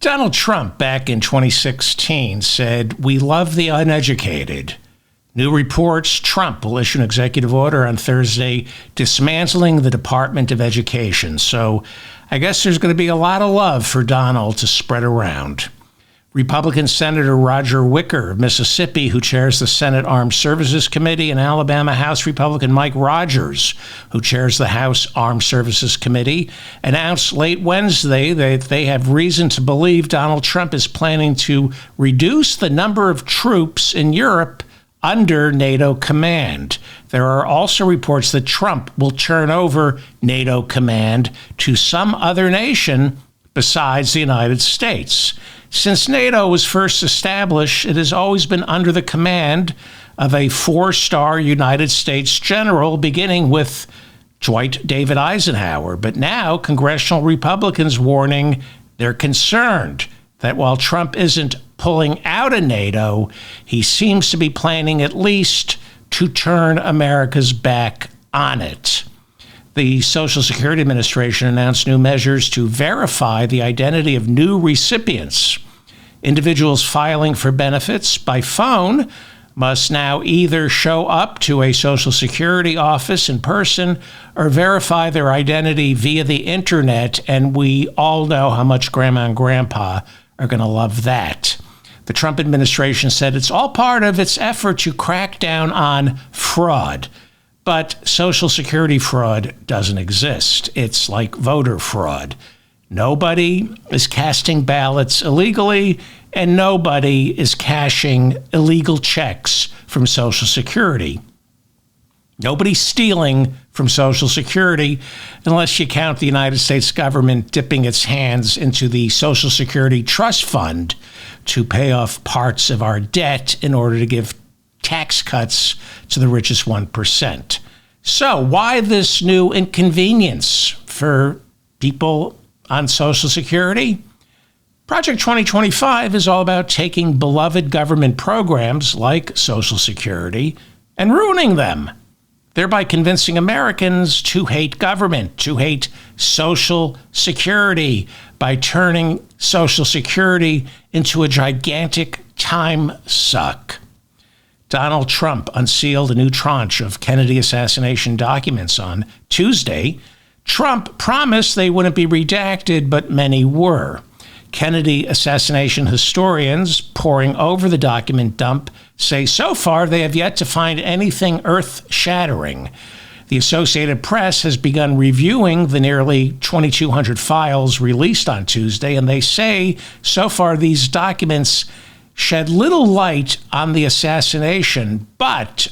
Donald Trump back in 2016 said, "We love the uneducated." New reports, Trump will issue an executive order on Thursday dismantling the Department of Education. So I guess there's going to be a lot of love for Donald to spread around. Republican Senator Roger Wicker of Mississippi, who chairs the Senate Armed Services Committee, and Alabama House Republican Mike Rogers, who chairs the House Armed Services Committee, announced late Wednesday that they have reason to believe Donald Trump is planning to reduce the number of troops in Europe under NATO command. There are also reports that Trump will turn over NATO command to some other nation besides the United States. Since NATO was first established, it has always been under the command of a four-star United States general, beginning with Dwight David Eisenhower. But now congressional Republicans warning they're concerned that while Trump isn't pulling out of NATO, he seems to be planning at least to turn America's back on it. The Social Security Administration announced new measures to verify the identity of new recipients. Individuals filing for benefits by phone must now either show up to a Social Security office in person or verify their identity via the internet, and we all know how much Grandma and Grandpa are going to love that. The Trump administration said it's all part of its effort to crack down on fraud. But Social Security fraud doesn't exist. It's like voter fraud. Nobody is casting ballots illegally, and nobody is cashing illegal checks from Social Security. Nobody's stealing from Social Security unless you count the United States government dipping its hands into the Social Security Trust Fund to pay off parts of our debt in order to give tax cuts to the richest 1%. So why this new inconvenience for people on Social Security? Project 2025 is all about taking beloved government programs like Social Security and ruining them, thereby convincing Americans to hate government, to hate Social Security, by turning Social Security into a gigantic time suck. Donald Trump unsealed a new tranche of Kennedy assassination documents on Tuesday. Trump promised they wouldn't be redacted, but many were. Kennedy assassination historians poring over the document dump say so far they have yet to find anything earth-shattering. The Associated Press has begun reviewing the nearly 2,200 files released on Tuesday, and they say so far these documents shed little light on the assassination, but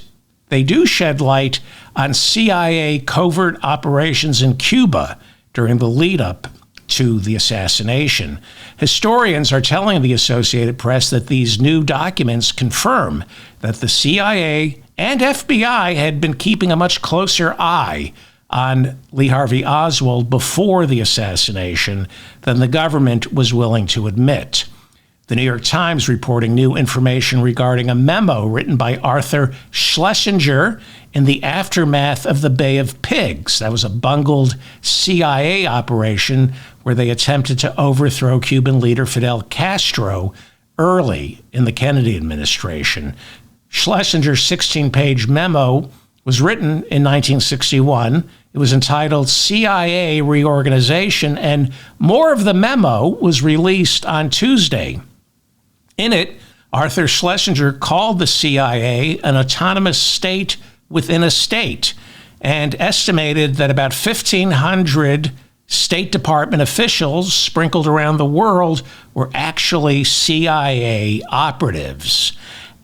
they do shed light on CIA covert operations in Cuba during the lead-up to the assassination. Historians are telling the Associated Press that these new documents confirm that the CIA and FBI had been keeping a much closer eye on Lee Harvey Oswald before the assassination than the government was willing to admit. The New York Times reporting new information regarding a memo written by Arthur Schlesinger in the aftermath of the Bay of Pigs. That was a bungled CIA operation where they attempted to overthrow Cuban leader Fidel Castro early in the Kennedy administration. Schlesinger's 16-page memo was written in 1961. It was entitled CIA Reorganization, and more of the memo was released on Tuesday. In it, Arthur Schlesinger called the CIA an autonomous state within a state and estimated that about 1,500 State Department officials sprinkled around the world were actually CIA operatives.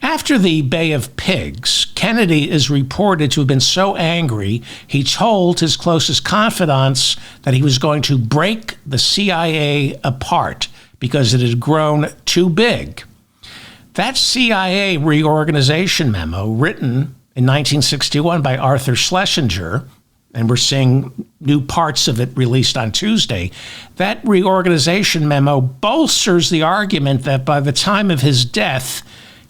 After the Bay of Pigs, Kennedy is reported to have been so angry, he told his closest confidants that he was going to break the CIA apart because it had grown too big. That CIA reorganization memo, written in 1961 by Arthur Schlesinger, and we're seeing new parts of it released on Tuesday, that reorganization memo bolsters the argument that by the time of his death,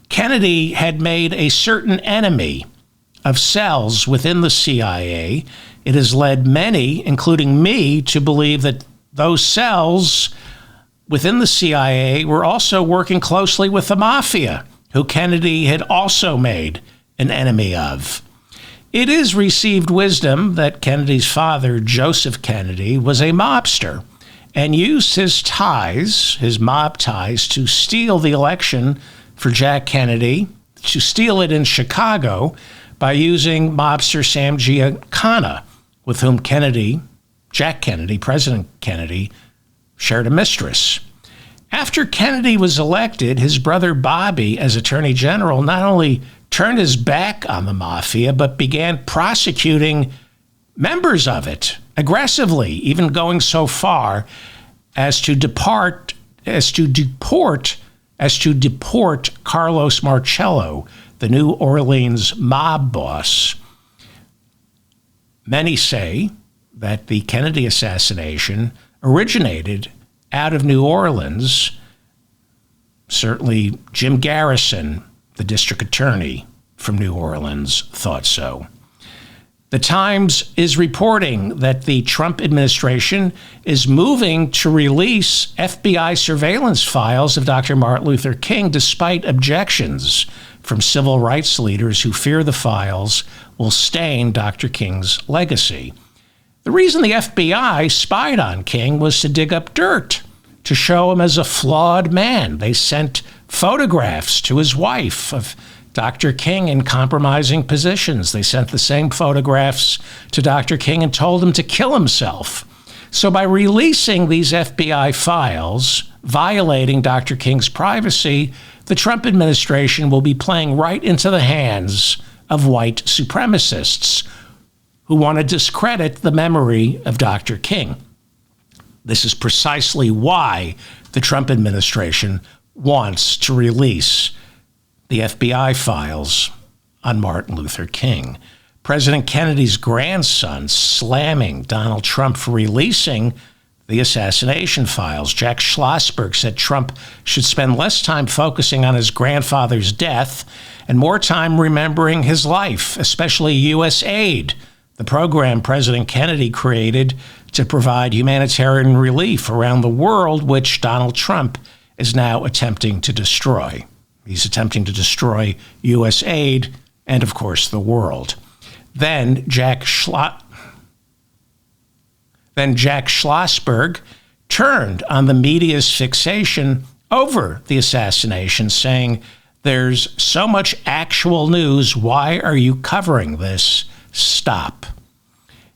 Kennedy had made a certain enemy of cells within the CIA. It has led many, including me, to believe that those cells within the CIA were also working closely with the mafia, who Kennedy had also made an enemy of. It is received wisdom that Kennedy's father, Joseph Kennedy, was a mobster and used his ties, his mob ties, to steal the election for Jack Kennedy, to steal it in Chicago by using mobster Sam Giancana, with whom Jack Kennedy, President Kennedy, shared a mistress. After Kennedy was elected, his brother Bobby, as Attorney General, not only turned his back on the mafia, but began prosecuting members of it aggressively, even going so far as to deport Carlos Marcello, the New Orleans mob boss. Many say that the Kennedy assassination originated out of New Orleans. Certainly Jim Garrison, the district attorney from New Orleans, thought so. The Times is reporting that the Trump administration is moving to release FBI surveillance files of Dr. Martin Luther King, despite objections from civil rights leaders who fear the files will stain Dr. King's legacy. The reason the FBI spied on King was to dig up dirt, to show him as a flawed man. They sent photographs to his wife of Dr. King in compromising positions. They sent the same photographs to Dr. King and told him to kill himself. So by releasing these FBI files, violating Dr. King's privacy, the Trump administration will be playing right into the hands of white supremacists who want to discredit the memory of Dr. King. This is precisely why the Trump administration wants to release the FBI files on Martin Luther King. President Kennedy's grandson slamming Donald Trump for releasing the assassination files. Jack Schlossberg said Trump should spend less time focusing on his grandfather's death and more time remembering his life, especially U.S. aid, the program President Kennedy created to provide humanitarian relief around the world, which Donald Trump is now attempting to destroy. He's attempting to destroy U.S. aid and, of course, the world. Then Jack Schlossberg turned on the media's fixation over the assassination, saying, "There's so much actual news. Why are you covering this? Stop."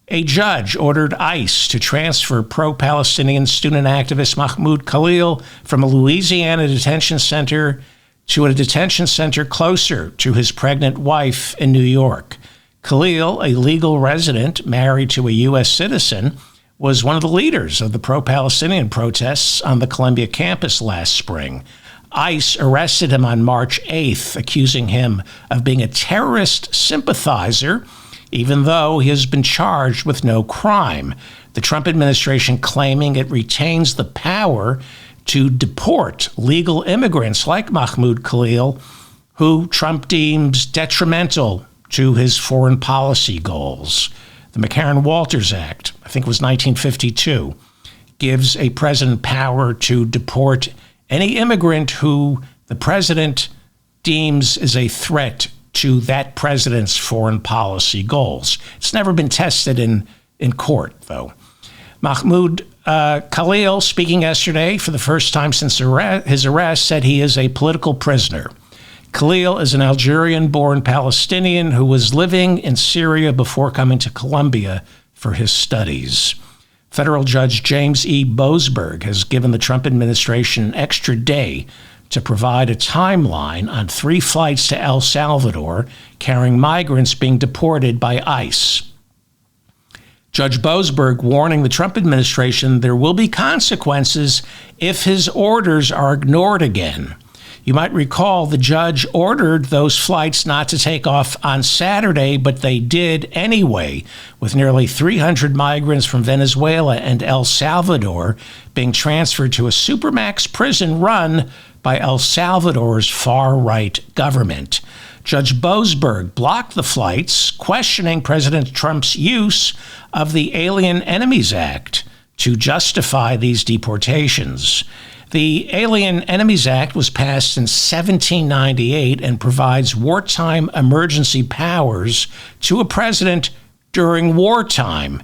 A judge ordered ICE to transfer pro-Palestinian student activist Mahmoud Khalil from a Louisiana detention center to a detention center closer to his pregnant wife in New York. Khalil, a legal resident married to a U.S. citizen, was one of the leaders of the pro-Palestinian protests on the Columbia campus last spring. ICE arrested him on March 8th, accusing him of being a terrorist sympathizer, even though he has been charged with no crime. The Trump administration claiming it retains the power to deport legal immigrants like Mahmoud Khalil, who Trump deems detrimental to his foreign policy goals. The McCarran-Walters Act, I think it was 1952, gives a president power to deport any immigrant who the president deems is a threat to that president's foreign policy goals. It's never been tested in court, though. Mahmoud Khalil, speaking yesterday for the first time since his arrest, said he is a political prisoner. Khalil is an Algerian-born Palestinian who was living in Syria before coming to Columbia for his studies. Federal Judge James E. Boasberg has given the Trump administration an extra day to provide a timeline on 3 flights to El Salvador carrying migrants being deported by ICE. Judge Boasberg warning the Trump administration there will be consequences if his orders are ignored again. You might recall the judge ordered those flights not to take off on Saturday, but they did anyway, with nearly 300 migrants from Venezuela and El Salvador being transferred to a supermax prison run by El Salvador's far-right government. Judge Boasberg blocked the flights, questioning President Trump's use of the Alien Enemies Act to justify these deportations. The Alien Enemies Act was passed in 1798 and provides wartime emergency powers to a president during wartime.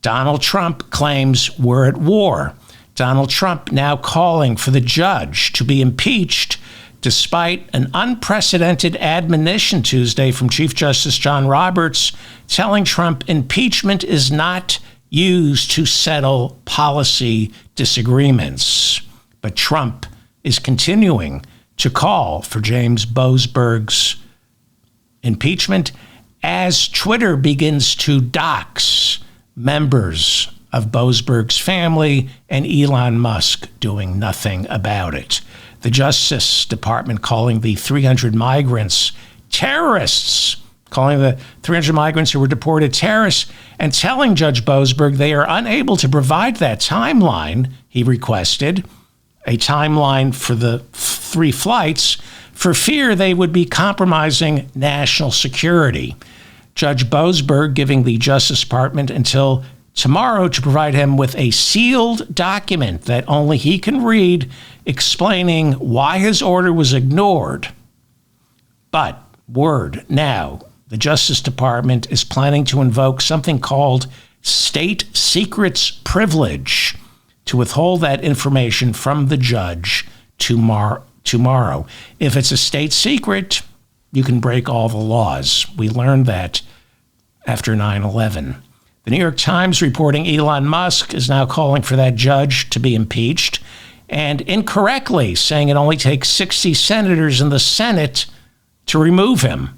Donald Trump claims we're at war. Donald Trump now calling for the judge to be impeached despite an unprecedented admonition Tuesday from Chief Justice John Roberts telling Trump impeachment is not used to settle policy disagreements. But Trump is continuing to call for James Boasberg's impeachment as Twitter begins to dox members of Boasberg's family and Elon Musk doing nothing about it. The Justice Department calling the 300 migrants terrorists, calling the 300 migrants who were deported terrorists, and telling Judge Boasberg they are unable to provide that timeline he requested, a timeline for the 3 flights, for fear they would be compromising national security. Judge Boasberg giving the Justice Department until tomorrow to provide him with a sealed document that only he can read, explaining why his order was ignored. But word now, the Justice Department is planning to invoke something called state secrets privilege to withhold that information from the judge tomorrow. If it's a state secret, you can break all the laws. We learned that after 9/11. The New York Times reporting Elon Musk is now calling for that judge to be impeached, and incorrectly saying it only takes 60 senators in the Senate to remove him.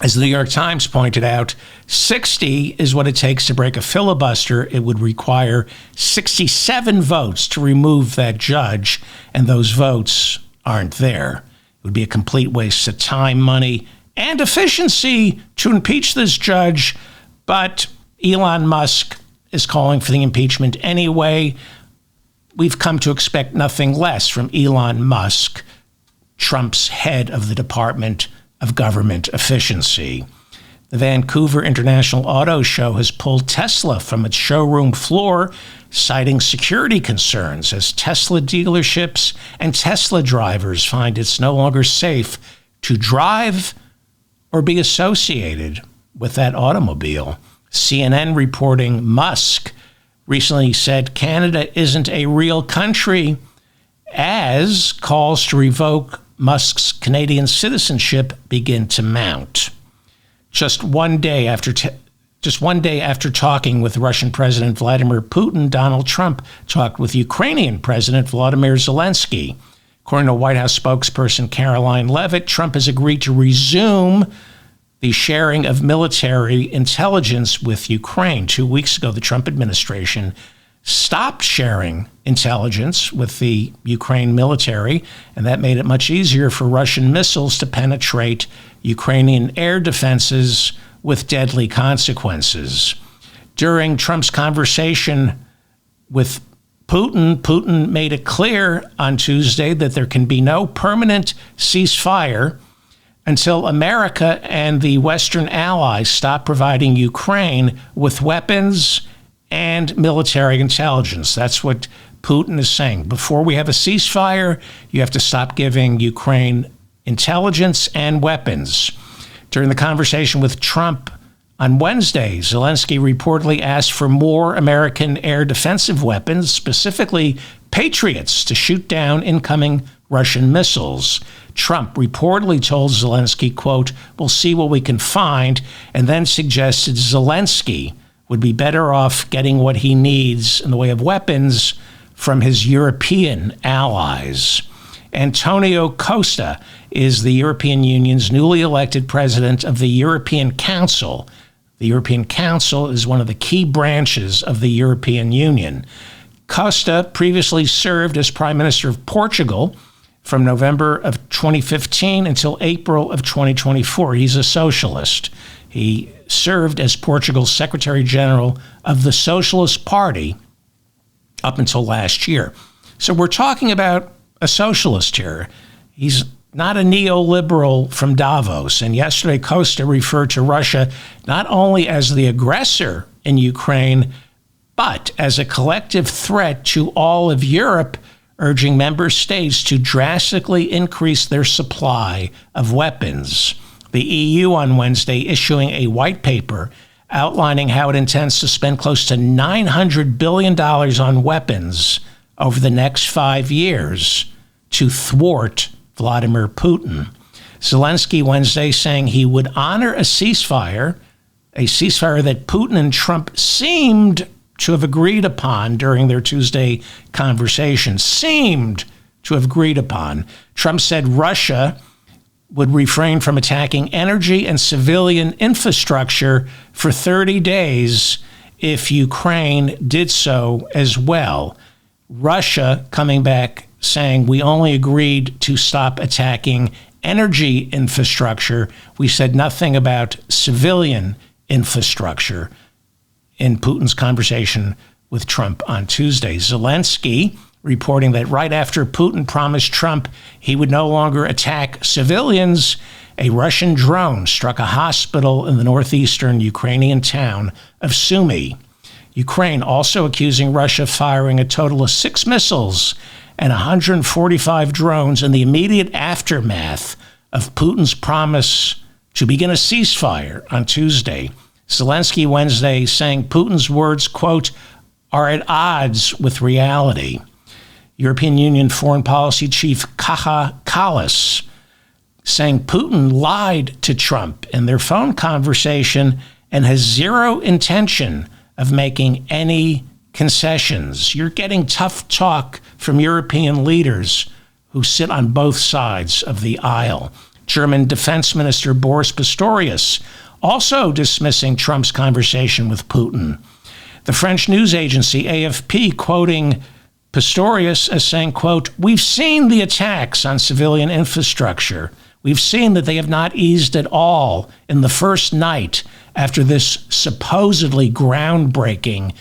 As the New York Times pointed out, 60 is what it takes to break a filibuster. It would require 67 votes to remove that judge, and those votes aren't there. It would be a complete waste of time, money, and efficiency to impeach this judge, but Elon Musk is calling for the impeachment anyway. We've come to expect nothing less from Elon Musk, Trump's head of the Department of Government Efficiency. The Vancouver International Auto Show has pulled Tesla from its showroom floor, citing security concerns as Tesla dealerships and Tesla drivers find it's no longer safe to drive or be associated with that automobile. CNN reporting Musk recently said Canada isn't a real country, as calls to revoke Musk's Canadian citizenship begin to mount. Just one day after talking with Russian President Vladimir Putin, Donald Trump talked with Ukrainian President Volodymyr Zelensky. According to White House spokesperson Caroline Leavitt, Trump has agreed to resume the sharing of military intelligence with Ukraine. 2 weeks ago, the Trump administration stopped sharing intelligence with the Ukraine military, and that made it much easier for Russian missiles to penetrate Ukrainian air defenses with deadly consequences. During Trump's conversation with Putin made it clear on Tuesday that there can be no permanent ceasefire until America and the Western allies stop providing Ukraine with weapons and military intelligence. That's what Putin is saying. Before we have a ceasefire, you have to stop giving Ukraine intelligence and weapons. During the conversation with Trump on Wednesday, Zelensky reportedly asked for more American air defensive weapons, specifically Patriots, to shoot down incoming Russian missiles. Trump reportedly told Zelensky, quote, "We'll see what we can find," and then suggested Zelensky would be better off getting what he needs in the way of weapons from his European allies. Antonio Costa is the European Union's newly elected president of the European Council. The European Council is one of the key branches of the European Union. Costa previously served as Prime Minister of Portugal from November of 2015 until April of 2024. He's a socialist. He served as Portugal's Secretary General of the Socialist Party up until last year. So we're talking about a socialist here. He's not a neoliberal from Davos. And yesterday, Costa referred to Russia not only as the aggressor in Ukraine, but as a collective threat to all of Europe, urging member states to drastically increase their supply of weapons. The EU on Wednesday issuing a white paper outlining how it intends to spend close to $900 billion on weapons over the next 5 years to thwart Vladimir Putin. Zelensky Wednesday saying he would honor a ceasefire that Putin and Trump seemed to have agreed upon during their Tuesday conversation. Seemed to have agreed upon. Trump said Russia would refrain from attacking energy and civilian infrastructure for 30 days if Ukraine did so as well. Russia coming back saying we only agreed to stop attacking energy infrastructure. We said nothing about civilian infrastructure in Putin's conversation with Trump on Tuesday. Zelensky reporting that right after Putin promised Trump he would no longer attack civilians, a Russian drone struck a hospital in the northeastern Ukrainian town of Sumy. Ukraine also accusing Russia of firing a total of 6 missiles and 145 drones in the immediate aftermath of Putin's promise to begin a ceasefire on Tuesday. Zelensky Wednesday saying Putin's words, quote, are at odds with reality. European Union Foreign Policy Chief Kaja Kallas saying Putin lied to Trump in their phone conversation and has zero intention of making any concessions. You're getting tough talk from European leaders who sit on both sides of the aisle. German Defense Minister Boris Pistorius also dismissing Trump's conversation with Putin. The French news agency AFP quoting Pistorius as saying, quote, we've seen the attacks on civilian infrastructure. We've seen that they have not eased at all in the first night after this supposedly groundbreaking,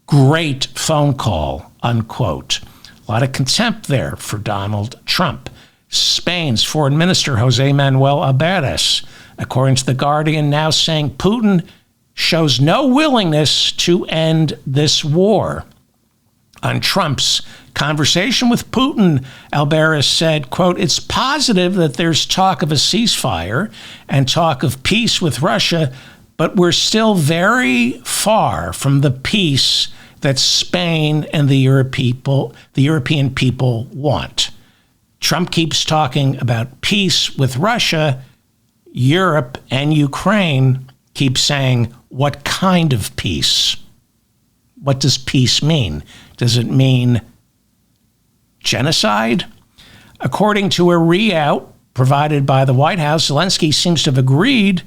great phone call, unquote. A lot of contempt there for Donald Trump. Spain's Foreign Minister Jose Manuel Albares, according to The Guardian, now saying Putin shows no willingness to end this war. On Trump's conversation with Putin, Albares said, quote, it's positive that there's talk of a ceasefire and talk of peace with Russia, but we're still very far from the peace that Spain and the European people want. Trump keeps talking about peace with Russia. Europe and Ukraine keep saying, what kind of peace? What does peace mean? Does it mean genocide? According to a readout provided by the White House, Zelensky seems to have agreed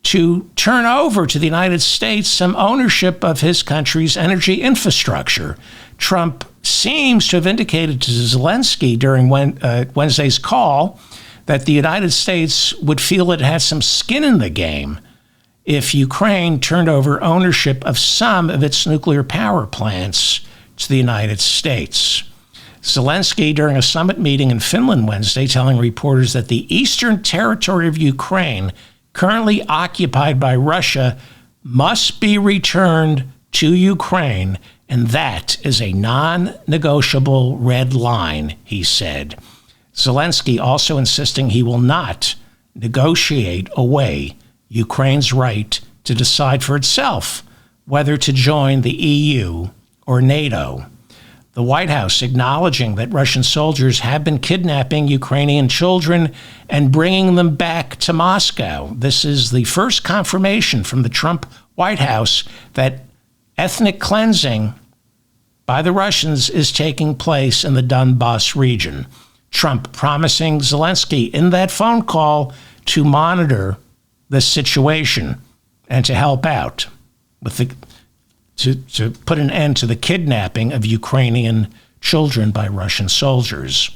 to turn over to the United States some ownership of his country's energy infrastructure. Trump seems to have indicated to Zelensky during Wednesday's call that the United States would feel it had some skin in the game if Ukraine turned over ownership of some of its nuclear power plants to the United States. Zelensky, during a summit meeting in Finland Wednesday, telling reporters that the eastern territory of Ukraine, currently occupied by Russia, must be returned to Ukraine, and that is a non-negotiable red line, he said. Zelensky also insisting he will not negotiate away Ukraine's right to decide for itself whether to join the EU or NATO. The White House acknowledging that Russian soldiers have been kidnapping Ukrainian children and bringing them back to Moscow. This is the first confirmation from the Trump White House that ethnic cleansing by the Russians is taking place in the Donbas region. Trump promising Zelensky in that phone call to monitor the situation and to help out with to put an end to the kidnapping of Ukrainian children by Russian soldiers.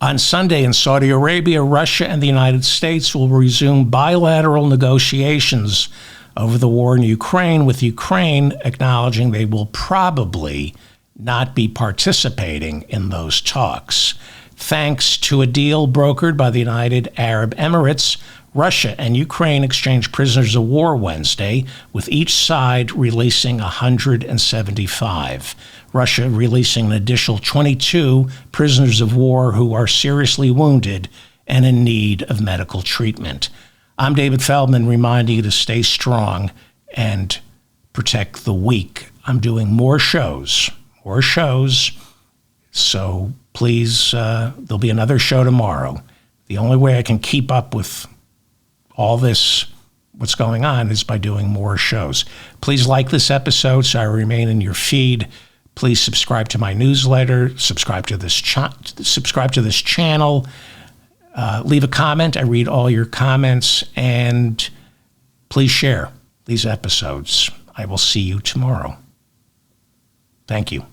On Sunday in Saudi Arabia, Russia and the United States will resume bilateral negotiations over the war in Ukraine, with Ukraine acknowledging they will probably not be participating in those talks. Thanks to a deal brokered by the United Arab Emirates, Russia and Ukraine exchanged prisoners of war Wednesday, with each side releasing 175. Russia releasing an additional 22 prisoners of war who are seriously wounded and in need of medical treatment. I'm David Feldman, reminding you to stay strong and protect the weak. I'm doing more shows. So please, there'll be another show tomorrow. The only way I can keep up with all this, what's going on, is by doing more shows. Please like this episode so I remain in your feed. Please subscribe to my newsletter. Subscribe to this channel. Leave a comment. I read all your comments. And please share these episodes. I will see you tomorrow. Thank you.